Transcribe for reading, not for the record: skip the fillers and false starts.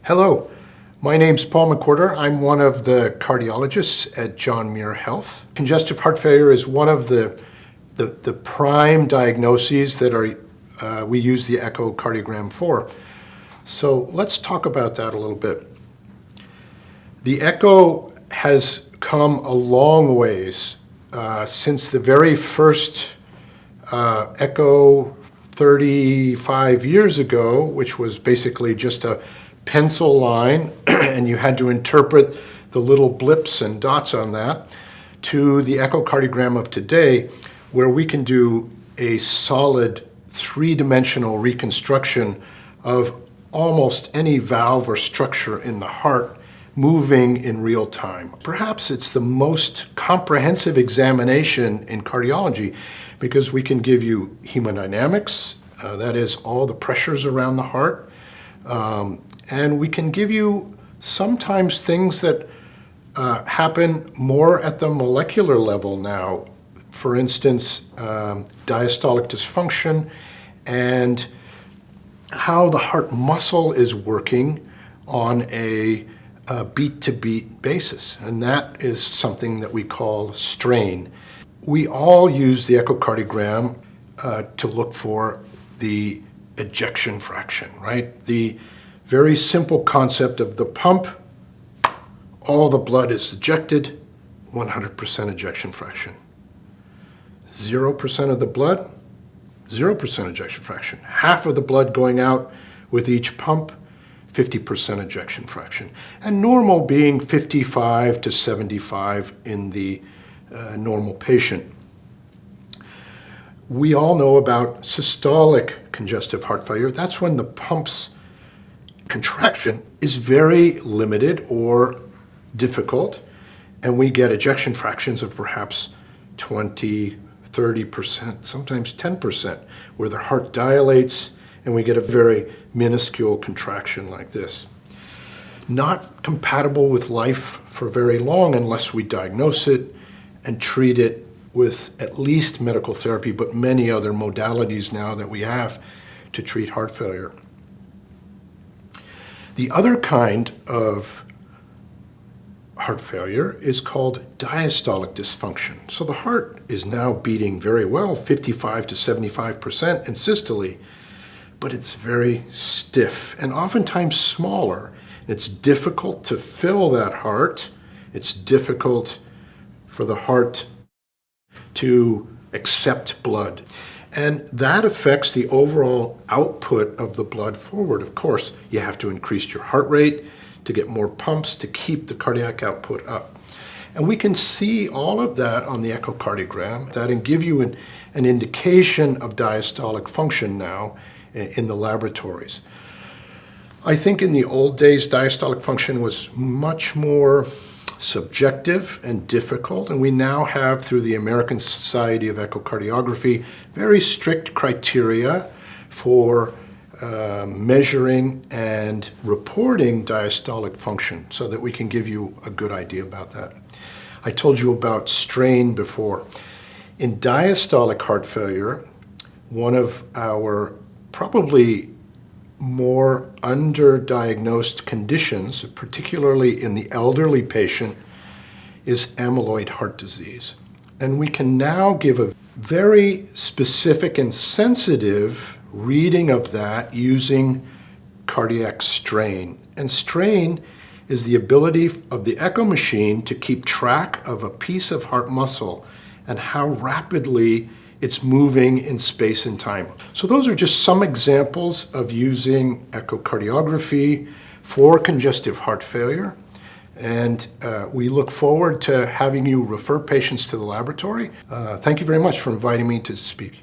Hello, my name's Paul McWhirter. I'm one of the cardiologists at John Muir Health. Congestive heart failure is one of the prime diagnoses that we use the echocardiogram for. So let's talk about that a little bit. The echo has come a long ways since the very first echo 35 years ago, which was basically just a pencil line and you had to interpret the little blips and dots on that, to the echocardiogram of today, where we can do a solid three-dimensional reconstruction of almost any valve or structure in the heart moving in real time. Perhaps it's the most comprehensive examination in cardiology because we can give you hemodynamics, that is all the pressures around the heart, and we can give you sometimes things that happen more at the molecular level now. For instance, diastolic dysfunction and how the heart muscle is working on a beat-to-beat basis. And that is something that we call strain. We all use the echocardiogram to look for the ejection fraction, right? The very simple concept of the pump, all the blood is ejected, 100% ejection fraction. 0% of the blood, 0% ejection fraction. Half of the blood going out with each pump, 50% ejection fraction. And normal being 55 to 75 in the normal patient. We all know about systolic congestive heart failure. That's when the pump's contraction is very limited or difficult, and we get ejection fractions of perhaps 20, 30%, sometimes 10%, where the heart dilates and we get a very minuscule contraction like this. Not compatible with life for very long unless we diagnose it and treat it with at least medical therapy, but many other modalities now that we have to treat heart failure. The other kind of heart failure is called diastolic dysfunction. So the heart is now beating very well, 55 to 75% in systole, but it's very stiff and oftentimes smaller. It's difficult to fill that heart. It's difficult for the heart to accept blood. And that affects the overall output of the blood forward. Of course, you have to increase your heart rate to get more pumps to keep the cardiac output up. And we can see all of that on the echocardiogram and give you an indication of diastolic function now in the laboratories. I think in the old days, diastolic function was much more subjective and difficult, and we now have, through the American Society of Echocardiography, very strict criteria for measuring and reporting diastolic function so that we can give you a good idea about that. I told you about strain before. In diastolic heart failure, one of our probably more underdiagnosed conditions, particularly in the elderly patient, is amyloid heart disease. And we can now give a very specific and sensitive reading of that using cardiac strain. And strain is the ability of the echo machine to keep track of a piece of heart muscle and how rapidly it's moving in space and time. So those are just some examples of using echocardiography for congestive heart failure. And we look forward to having you refer patients to the laboratory. Thank you very much for inviting me to speak.